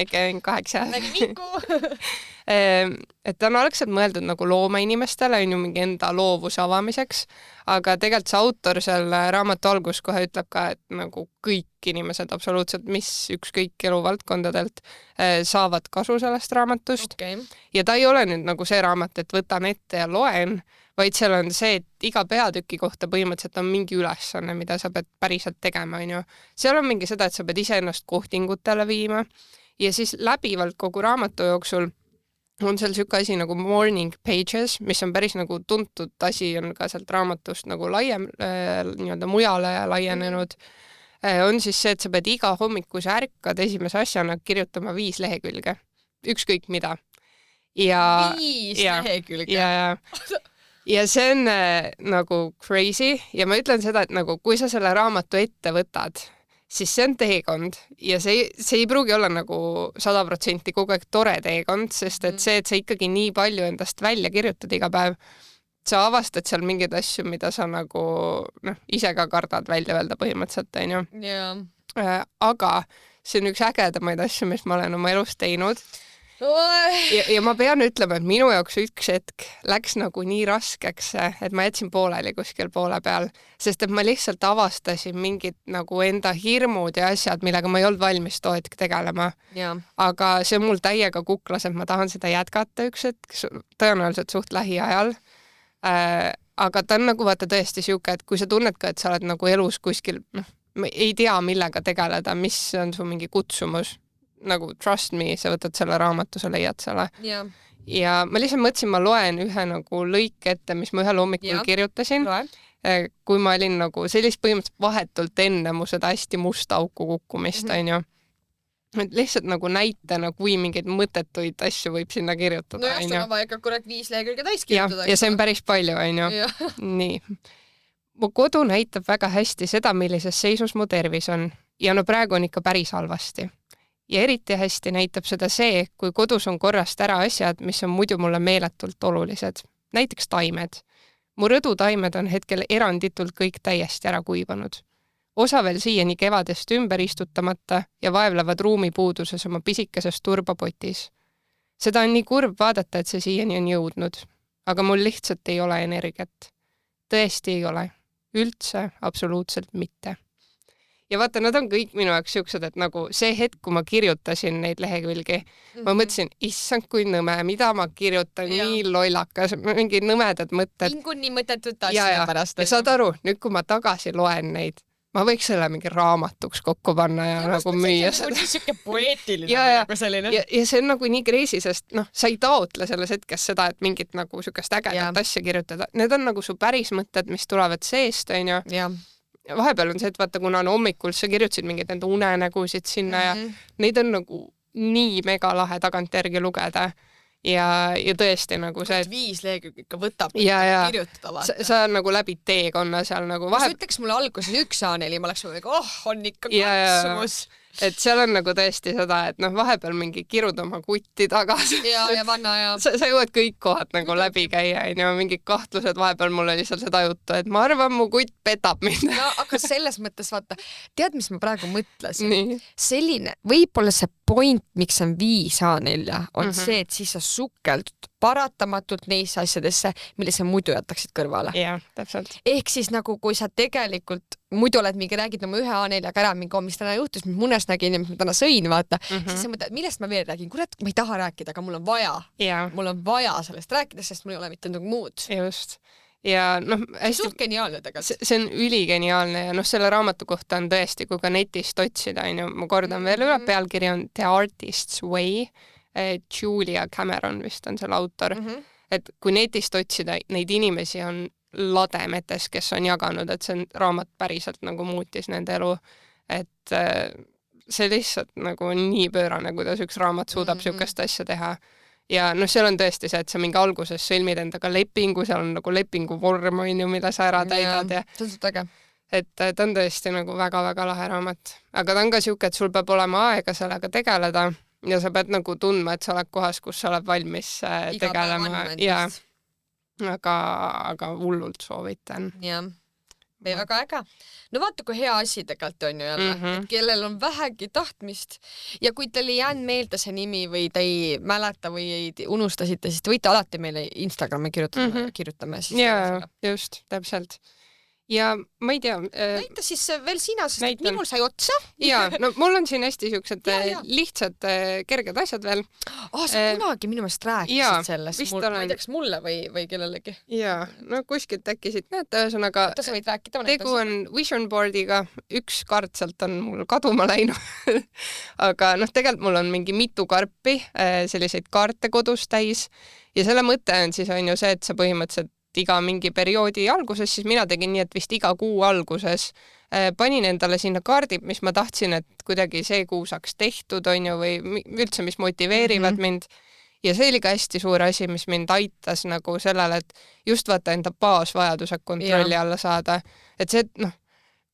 käin 8 et ta on algselt mõeldud nagu loomainimestele, on ju mingi enda loovuse avamiseks, aga tegelikult see autor seal raamatu algus kohe ütleb ka, et nagu kõik inimesed absoluutselt, mis ükskõik eluvaldkondadelt saavad kasu sellest raamatust. Ja ta ei ole nüüd nagu see raamat, et võtan ette ja loen, vaid seal on see, et iga peatüki kohta põhimõtteliselt on mingi ülesanne, mida sa pead päriselt tegema, on ju. Seal on mingi seda, et sa pead ise ennast kohtingutele viima ja siis läbivalt kogu raamatu jooksul on seal siuke asi nagu morning pages, mis on päris nagu tuntud asi, on ka sealt raamatust nagu laiem, nii-öelda mujale laienenud. On siis see, et sa pead iga hommiku, kui sa ärkad esimese asjana kirjutama 5 lehekülge. Ükskõik mida. 5 lehekülge? Ja see on nagu crazy ja ma ütlen seda, et nagu kui sa selle raamatu ette võtad, siis see on teekond ja see ei pruugi olla nagu 100% kogu aeg tore teekond, sest et see, et sa ikkagi nii palju endast välja kirjutad iga päev, sa avastad seal mingeid asju, mida sa nagu ise ka kardad välja öelda põhimõtteliselt, on ju. Aga see on üks ägedamaid asju, mis ma olen oma elus teinud. Ja ma pean ütlema, et minu jaoks üks hetk läks nagu nii raskeks, et ma jätsin pooleli kuskil poole peal, sest et ma lihtsalt avastasin mingid nagu enda hirmud ja asjad, millega ma ei olnud valmis too hetk tegelema. Aga see on mul täiega kuklas, et ma tahan seda jätkata üks hetk, tõenäoliselt suht lähiajal. Aga ta on nagu vaata tõesti siuke, et kui sa tunned ka, et sa oled nagu elus kuskil, ei tea millega tegeleda, mis on su mingi kutsumus, nagu trust me, sa võtad selle raamatu, sa leiad selle. Ja ma lihtsalt mõtlesin, ma loen ühe nagu lõike ette, mis ma ühel hommikul kirjutasin, kui ma olin nagu sellist põhimõtteliselt vahetult enne mu seda hästi musta auku kukkumist, on ju. Et lihtsalt nagu näitena, kui mingeid mõttetuid asju võib sinna kirjutada. No just, aga ikka kurat 5 lehekülge täis kirjutada. Ja see on päris palju, on ju. Nii. Mu kodu näitab väga hästi seda, millises seisus mu tervis on. Ja no praegu on ikka päris halvasti. Ja eriti hästi näitab seda see, kui kodus on korrast ära asjad, mis on muidu mulle meeletult olulised. näiteks taimed. Mu rõdutaimed on hetkel eranditult kõik täiesti ära kuivanud. Osa veel siiani kevadest ümber istutamata ja vaevlevad ruumipuuduses oma pisikeses turbapotis. Seda on nii kurb vaadata, et see siiani on jõudnud, aga mul lihtsalt ei ole energiat. Tõesti ei ole. Üldse absoluutselt mitte. Ja vaata, nad on kõik minu jaoks siuksed, et nagu see hetk, kui ma kirjutasin neid lehekülgi, ma mõtlesin, issand, kui nõme, mida ma kirjutan, nii lollakas, mingi nõmedad mõtted. Nii mõttetut asja pärast. Ja saad aru, nüüd kui ma tagasi loen neid, ma võiks selle mingi raamatuks kokku panna ja nagu müüa seda. See on siuke poeetiline nagu selline. Ja see on nagu nii crazy, sest sa ei taotle selles hetkes seda, et mingit nagu siukest ägedat asja kirjutada. Need on nagu su päris mõtted, mis tulevad seest, on ju. Vahepeal on see, et vaata, kuna on hommikul sa kirjutasid mingid enda unenägusid sinna ja neid on nagu nii mega lahe tagantjärgi lugeda. Ja tõesti nagu see, et 5 lehekülge ikka võtab kirjutada vaata. Sa nagu läbi teekonna seal nagu vahe... Ütleks mulle alguses 1 A4, ma oleks nagu, on ikka katsumus. Et seal on nagu tõesti seda, et vahepeal mingi kirud oma kutti tagasi. Ja vanna ja... Sa jõuad kõik kohad nagu läbi käia, ja mingid kahtlused vahepeal mulle lihtsalt seda juttu, et ma arvan, mu kutt petab mind. No, aga selles mõttes vaata, tead, mis ma praegu mõtlesin? Selline, võib-olla see point, miks on 5 A4, on see, et siis sa sukeldud paratamatult neisse asjadesse, mille sa muidu jätaksid kõrvale. Jah, täpselt. Ehk siis nagu, kui sa tegelikult muidu oled mingi räägid oma 1 A4-ga ära mingi, mis täna juhtus, mis munes nägin ja mis ma täna sõin, vaata, siis sa mõtled, millest ma veel räägin? Kurat, ma ei taha rääkida, aga mul on vaja. Mul on vaja sellest rääkida, sest mul ei ole mitte muud. Just. Ja hästi suht geniaalne tegelikult. See on üligeniaalne ja selle raamatu kohta on tõesti, kui ka netist otsida, ma kordan veel üle, pealkiri on The Artist's Way. Julia Cameron vist on selle autor. Et kui netist otsida, neid inimesi on lademetes, kes on jaganud, et see raamat päriselt nagu muutis nende elu. Et see lihtsalt nagu nii pöörane, kuidas üks raamat suudab siukest asja teha. Ja seal on tõesti see, et sa mingi alguses sõlmid endaga lepingu, seal on nagu lepingu vorm, mida sa ära täidad. See on äge. Et ta on tõesti nagu väga-väga lahe raamat. Aga ta on ka siuke, et sul peab olema aega sellega tegeleda. Ja sa pead nagu tundma, et sa oled kohas, kus sa oled valmis tegelema. Ja, aga hullult soovitan. Jah, väga äge. No vaata, kui hea asi tegelikult on ju jälle, et kellel on vähegi tahtmist ja kui teil ei jäänud meelde see nimi või te ei mäleta või ei unustasite, siis te võite alati meile Instagrami kirjutame. Jaa, just, täpselt. Ja ma ei tea... Näita siis veel sina, sest minul sai otsa. Jaa, no mul on siin hästi siuksed lihtsad, kerged asjad veel. Sa kunagi minu meelest rääkisid sellest. Ma ei tea, kas mulle või kellelegi. Jaa, no kuskilt äkki siit näete, ühesõnaga sa võid rääkida. Tegu on vision boardiga. Üks kaart sealt on mul kaduma läinud. Aga tegelikult mul on mingi mitu karpi, selliseid kaarte kodus täis. Ja selle mõte on siis on ju see, et sa põhimõtteliselt iga mingi perioodi alguses, siis mina tegin nii, et vist iga kuu alguses panin endale sinna kaardid, mis ma tahtsin, et kuidagi see kuu saaks tehtud, on ju, või üldse, mis motiveerivad mind. Ja see oli ka hästi suur asi, mis mind aitas nagu sellele, et just vaata enda baasvajadused kontrolli alla saada. Et see, et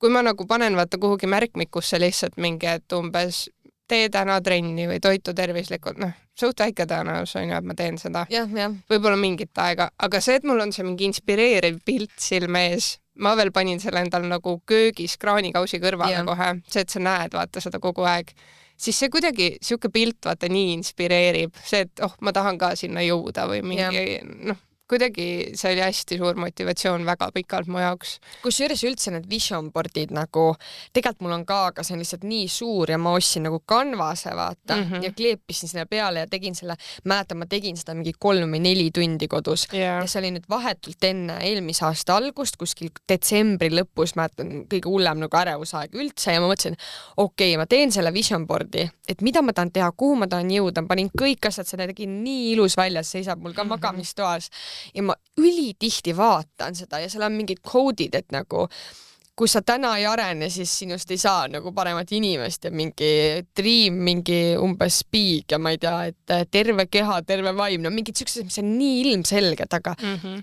kui ma nagu panen vaata kuhugi märkmikusse lihtsalt mingi, et umbes tee täna trenni või toitu tervislikult, suht väike tõenäosus on ju, et ma teen seda. Võib-olla mingit aega, aga see, et mul on see mingi inspireeriv pilt silme ees, ma veel panin selle endal nagu köögis kraanikausi kõrvale kohe, see, et sa näed vaata seda kogu aeg, siis see kuidagi siuke pilt vaata nii inspireerib, see, et ma tahan ka sinna jõuda või mingi, kuidagi see oli hästi suur motivatsioon väga pikalt mu jaoks. Kusjuures üldse need vision boardid nagu, tegelikult mul on ka, aga see on lihtsalt nii suur ja ma ostsin nagu kanvase vaata ja kleepisin sinna peale ja tegin selle, mäletan, ma tegin seda mingi 3 või 4 tundi kodus ja see oli nüüd vahetult enne eelmise aasta algust, kuskil detsembri lõpus, mäletan, kõige hullem nagu ärevusaeg üldse ja ma mõtlesin, okei, ma teen selle vision boardi, et mida ma tahan teha, kuhu ma tahan jõuda, panin kõik asjad, see tegin nii ilus väljas, seisab mul ka magamistoas. Ja ma ülitihti vaatan seda ja seal on mingid koodid, et nagu kui sa täna ei arene, siis sinust ei saa nagu paremat inimest ja mingi dream, mingi umbes speak ja ma ei tea, et terve keha, terve vaim, no mingid siuksed, mis on nii ilmselged, aga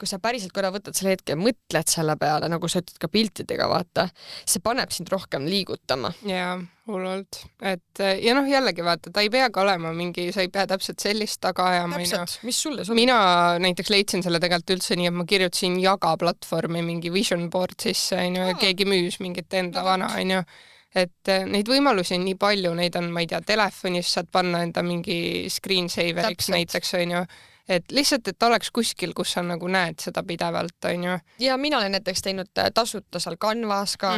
kui sa päriselt korra võtad selle hetke ja mõtled selle peale, nagu sa ütled ka piltidega, vaata, see paneb sind rohkem liigutama. Jaa, hullult. Et ja noh, jällegi vaata, ta ei peagi olema mingi, sa ei pea täpselt sellist taga ajama. Täpselt, mis sulle sobib? Mina näiteks leidsin selle tegelikult üldse nii, et ma kirjutasin Jaga platvormi mingi vision board sisse, ja keegi müüs mingit enda vana, et neid võimalusi on nii palju, neid on, ma ei tea, telefonis saad panna enda mingi screensaveriks näiteks, et lihtsalt, et oleks kuskil, kus sa nagu näed seda pidevalt, Ja mina olen näiteks teinud tasuta seal Canvas ka,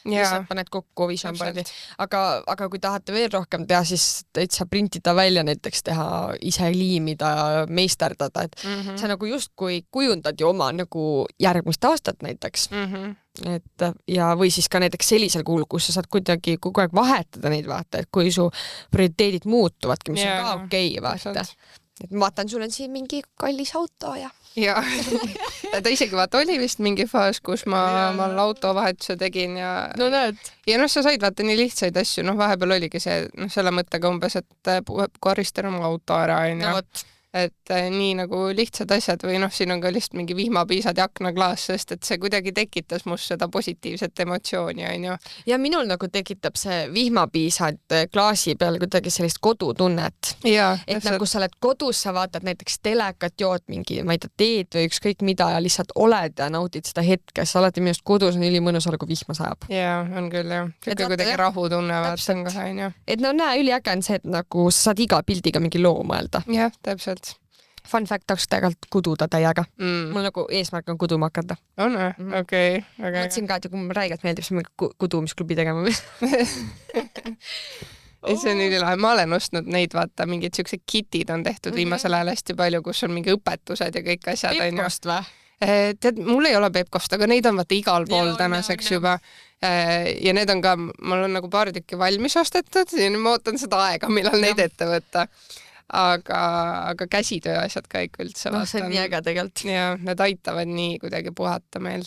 lihtsalt paned kokku vision boardi, aga kui tahate veel rohkem teha, siis täitsa printida välja, näiteks teha ise liimida, meisterdada, et sa nagu justkui kujundad ju oma nagu järgmist aastat näiteks. Et ja või siis ka näiteks sellisel kuul, kus sa saad kuidagi kogu aeg vahetada neid, vaata, et kui su prioriteedid muutuvadki, mis on ka okei, vaata. Et ma vaatan, sul on siin mingi kallis auto ja ta isegi vaata oli vist mingi faas, kus ma autovahetuse tegin ja no näed. Ja noh, sa said vaata nii lihtsaid asju, noh vahepeal oligi see selle mõttega umbes, et karistan oma auto ära, et nii nagu lihtsad asjad või noh, siin on ka lihtsalt mingi vihmapiisad ja aknaklaas, sest et see kuidagi tekitas must seda positiivset emotsiooni, Ja minul nagu tekitab see vihmapiisad klaasi peal kuidagi sellist kodutunnet. Et nagu sa oled kodus, sa vaatad näiteks telekat, jood mingi, ma ei tea, teed või ükskõik mida ja lihtsalt oled ja naudid seda hetke, sest alati minust kodus on ülimõnus olla, kui vihma sajab. Jaa, on küll jah. Siuke kuidagi rahutunne vaatan kohe, Et no näe, üliäge on see, et nagu sa saad iga pildiga mingi loo mõelda. Jah, täpselt. Fun fact, tahaks tegelikult kududa täiega. Mul nagu eesmärk on kuduma hakata. On või? Okei. Mõtlesin ka, et kui mulle räigelt meeldib, siis mingi kudumisklubi tegema. See on ülilahe. Ma olen ostnud neid, vaata, mingid siuksed kitid on tehtud viimasel ajal hästi palju, kus on mingi õpetused ja kõik asjad. Pepkost või? Tead, mul ei ole Pepkost, aga neid on vaata igal pool tänaseks juba. Ja need on ka, mul on nagu paar tükki valmis ostetud ja ma ootan seda aega, millal neid ette võtta. Aga käsitöö asjad ka ikka üldse. See on nii äge tegelikult. Ja need aitavad nii kuidagi puhata meelt.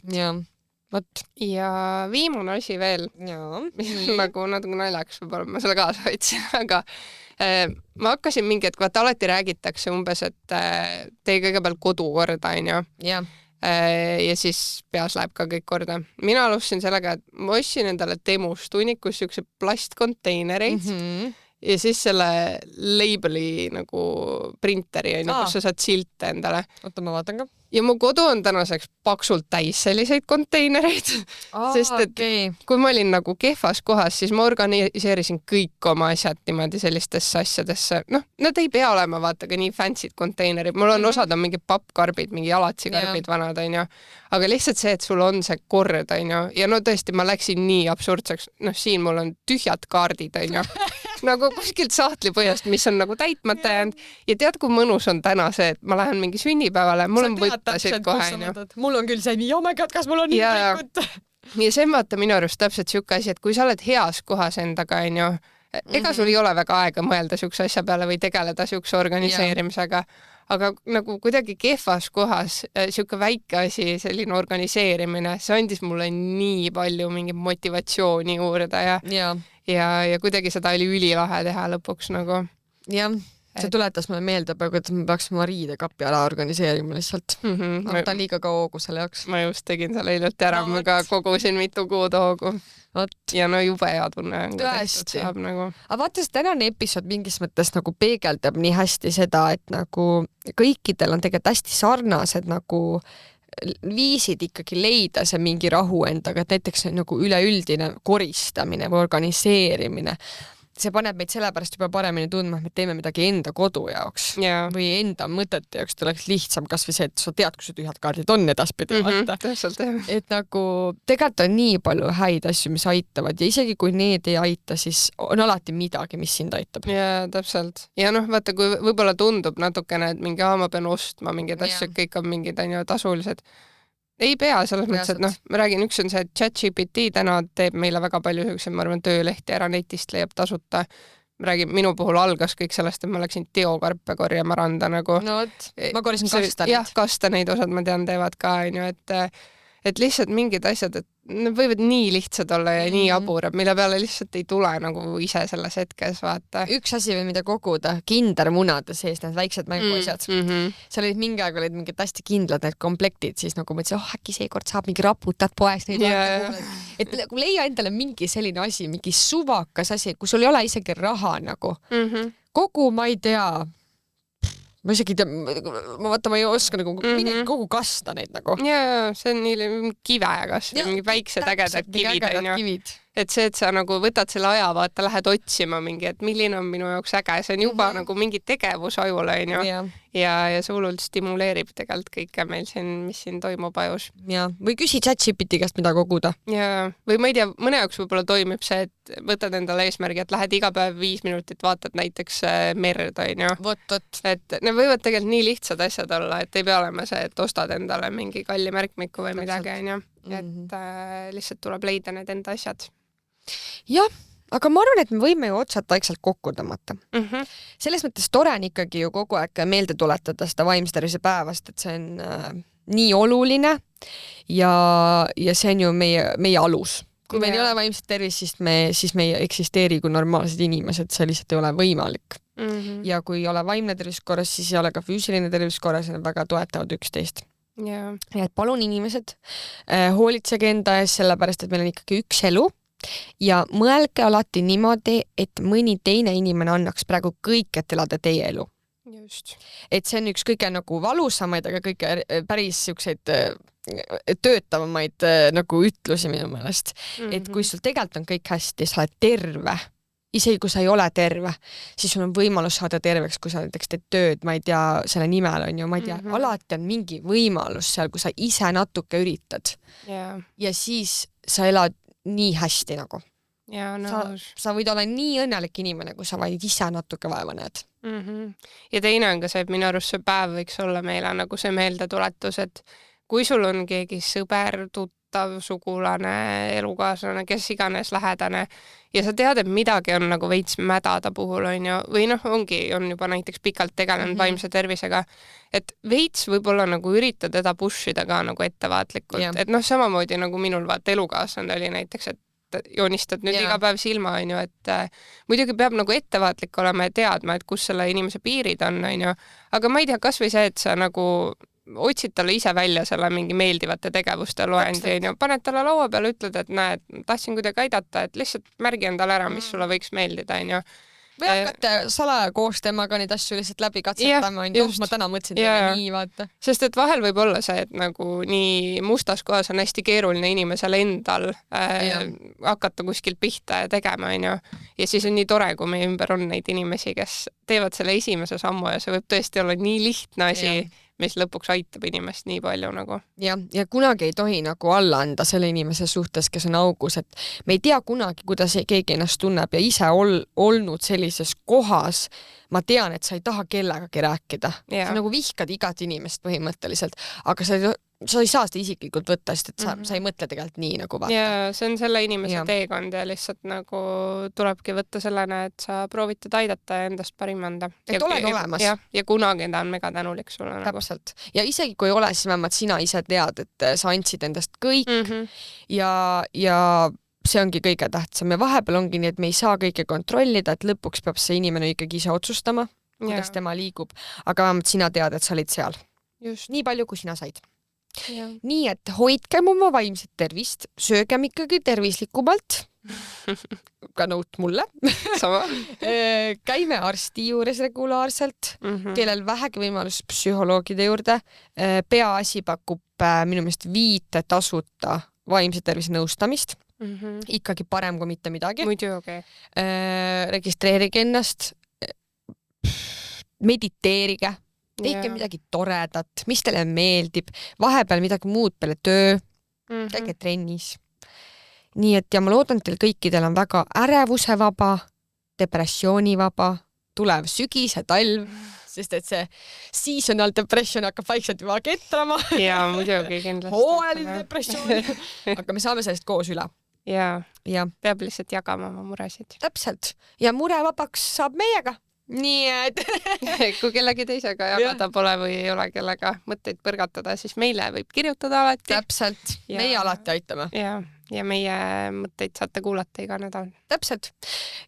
Ja viimane asi veel, mis nagu natuke naljaks, võib-olla ma selle kaasa võtsin, aga ma hakkasin mingi hetk, vaata alati räägitakse umbes, et tee kõigepealt kodu korda, ja siis peas läheb ka kõik korda. Mina alustasin sellega, et ma ostsin endale Temust hunnikus siukse plastkonteinereid ja siis selle labeli nagu printeri, kus sa saad silte endale. Oota, ma vaatan ka. Ja mu kodu on tänaseks paksult täis selliseid konteinereid, sest et kui ma olin nagu kehvas kohas, siis ma organiseerisin kõik oma asjad niimoodi sellistesse asjadesse. Noh, nad ei pea olema vaata ka nii fancy'd konteinerid. Mul on osad on mingi pappkarbid, mingi alatsikarbid vanad, aga lihtsalt see, et sul on see kord, ja no tõesti, ma läksin nii absurdseks. Noh, siin mul on tühjad kaardid, nagu kuskilt sahtlipõhjast, mis on nagu täitmata jäänud. Ja tead, kui mõnus on täna see, et ma lähen mingi sünnipäevale, mul on võttasid kohe. Mul on küll see nii, oh my god, kas mul on nii kõikut? Ja see vaata minu arust täpselt siuke asi, et kui sa oled heas kohas endaga, ega sul ei ole väga aega mõelda siukse asja peale või tegeleda siukse organiseerimisega, aga nagu kuidagi kehvas kohas siuke väike asi, selline organiseerimine, see andis mulle nii palju mingi motivatsiooni juurde ja kuidagi seda oli ülilahe teha lõpuks nagu. Jah, see tuletas mulle meelde, et me peaks oma riidekapi ära organiseerima lihtsalt. Ta on liiga kaugu selle jaoks. Ma just tegin selle hiljuti ära, ma ka kogusin mitu kuud hoogu. Ja no jube hea tunne on. Tõesti. Nagu... Aga vaata, see tänane episood mingis mõttes nagu peegeldab nii hästi seda, et nagu kõikidel on tegelikult hästi sarnased nagu viisid ikkagi leida see mingi rahu endaga, et näiteks nagu üleüldine koristamine või organiseerimine. See paneb meid sellepärast juba paremini tundma, et me teeme midagi enda kodu jaoks või enda mõtete jaoks, et oleks lihtsam kasvõi see, et sa tead, kus ühed kaardid on edaspidi. Et nagu tegelikult on nii palju häid asju, mis aitavad ja isegi kui need ei aita, siis on alati midagi, mis sind aitab. Ja täpselt. Ja noh, vaata, kui võib-olla tundub natukene, et mingi ma pean ostma mingid asju, kõik on mingid tasulised. Ei pea, selles mõttes, et noh, ma räägin, üks on see, et ChatGPT täna teeb meile väga palju ma arvan, töölehti ära netist leiab tasuta. Ma räägin, minu puhul algas kõik sellest, et ma läksin teokarpe korjama randa nagu. No võt, ma korjasin kastaneid. Jah, kastaneid osad ma tean teevad ka, et lihtsalt mingid asjad, et need võivad nii lihtsad olla ja nii jaburad, mille peale lihtsalt ei tule nagu ise selles hetkes, vaata. Üks asi veel, mida koguda, kindermunade sees, need väiksed mänguasjad. Seal olid mingi aeg olid mingid hästi kindlad need komplektid, siis nagu mõtlesin, äkki seekord saab mingi raputad poest neid et nagu leia endale mingi selline asi, mingi suvakas asi, kui sul ei ole isegi raha nagu. Kogu, ma ei tea, ma isegi tea, ma ei oska nagu kogu kasta neid nagu. Ja, see on nii kive kas mingi väiksed ägedad kivid. Et see, et sa nagu võtad selle aja, vaata, lähed otsima mingi, et milline on minu jaoks äge, see on juba nagu mingi tegevus ajule, on ju. Ja see hullult stimuleerib tegelikult kõike meil siin, mis siin toimub ajus. Ja, või küsi ChatGPT käest, mida koguda. Ja, või ma ei tea, mõne jaoks võib-olla toimib see, et võtad endale eesmärgi, et lähed iga päev 5 minutit, vaatad näiteks merd, on ju. Et need võivad tegelikult nii lihtsad asjad olla, et ei pea olema see, et ostad endale mingi kalli märkmiku või midagi, on ju. Et lihtsalt tuleb leida need enda asjad. Jah, aga ma arvan, et me võime ju otsad vaikselt kokku tõmmata. Selles mõttes tore on ikkagi ju kogu aeg meelde tuletada seda vaimse tervise päevast, et see on nii oluline ja see on ju meie alus. Kui meil ei ole vaimset tervist, siis me ei eksisteeri kui normaalsed inimesed, see lihtsalt ei ole võimalik. Ja kui ei ole vaimne tervis korras, siis ei ole ka füüsiline tervis korras ja need väga toetavad üksteist. Ja et palun inimesed, hoolitsege enda ees, sellepärast, et meil on ikkagi üks elu. Ja mõelge alati niimoodi, et mõni teine inimene annaks praegu kõik, et elada teie elu. Just. Et see on üks kõige nagu valusamaid, aga kõige päris siukseid töötavamaid nagu ütlusi minu meelest. Et kui sul tegelikult on kõik hästi, sa oled terve, isegi kui sa ei ole terve, siis sul on võimalus saada terveks, kui sa näiteks teed tööd, ma ei tea, selle nimel on ju, ma ei tea, alati on mingi võimalus seal, kui sa ise natuke üritad. Ja siis sa elad nii hästi nagu. Ja, sa võid olla nii õnnelik inimene, kui sa vaid ise natuke vaeva näed. Ja teine on ka see, et minu arust see päev võiks olla meile nagu see meeldetuletus, et kui sul on keegi sõber, tuttav, sugulane, elukaaslane, kes iganes lähedane ja sa tead, et midagi on nagu veits mädada puhul, on ju, või on juba näiteks pikalt tegelenud vaimse tervisega, et veits võib-olla nagu ürita teda pushida ka nagu ettevaatlikult, et samamoodi nagu minul vaata elukaaslane oli näiteks, et joonistad nüüd iga päev silma, on ju, et muidugi peab nagu ettevaatlik olema ja teadma, et kus selle inimese piirid on ju, aga ma ei tea, kas või see, et sa nagu otsid talle ise välja selle mingi meeldivate tegevuste loendi, on ju, paned talle laua peale, ütled, et näed, tahtsin kuidagi aidata, et lihtsalt märgi endale ära, mis sulle võiks meeldida, on ju. Või hakkate salaja koos temaga neid asju lihtsalt läbi katsetama, on ju, ma täna mõtlesin teile nii, vaata. Sest et vahel võib olla see, et nagu nii mustas kohas on hästi keeruline inimesel endal hakata kuskilt pihta ja tegema, on ju. Ja siis on nii tore, kui meie ümber on neid inimesi, kes teevad selle esimese sammu ja see võib tõesti olla nii lihtne asi, mis lõpuks aitab inimest nii palju nagu. Ja kunagi ei tohi nagu alla anda selle inimese suhtes, kes on augus, et me ei tea kunagi, kuidas keegi ennast tunneb ja ise olnud sellises kohas, ma tean, et sa ei taha kellegagi rääkida. Sa nagu vihkad igat inimest põhimõtteliselt, aga sa ei saa seda isiklikult võtta, sest et sa ei mõtle tegelikult nii nagu vaata. Ja see on selle inimese teekond ja lihtsalt nagu tulebki võtta sellena, et sa proovid teda aidata ja endast parim anda. Et oled olemas. Ja kunagi ta on mega tänulik sulle. Täpselt. Ja isegi kui ei ole, siis vähemalt sina ise tead, et sa andsid endast kõik ja see ongi kõige tähtsam ja vahepeal ongi nii, et me ei saa kõike kontrollida, et lõpuks peab see inimene ikkagi ise otsustama, kuidas tema liigub, aga vähemalt sina tead, et sa olid seal. Just. Nii palju, kui sina said. Nii, et hoidkem oma vaimset tervist, söögem ikkagi tervislikumalt, ka nõut mulle. Sama. Käime arsti juures regulaarselt, kellel vähegi võimalus psühholoogide juurde. Peaasi pakub minu meelest 5 tasuta vaimse tervise nõustamist. Ikkagi parem kui mitte midagi. Muidugi. Registreerige ennast, mediteerige. Teike midagi toredat, mis teile meeldib, vahepeal midagi muud peale töö, käige trennis. Nii et ja ma loodan, et teil kõikidel on väga ärevusevaba, depressioonivaba, tulev sügis ja talv, sest et see seasonal depression hakkab vaikselt juba ketrama. Ja muidugi kindlasti. Hooajaline depressioon, aga me saame sellest koos üle. Ja peab lihtsalt jagama oma muresid. Täpselt. Ja murevabaks saab meiega. nii et kui kellegi teisega jagada pole või ei ole kellega mõtteid põrgatada, siis meile võib kirjutada alati. Täpselt, meie alati aitame. Ja meie mõtteid saate kuulata iga nädal. Täpselt.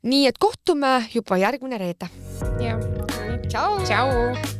Nii et kohtume juba järgmine reede. Ja. Ciao! Ciao!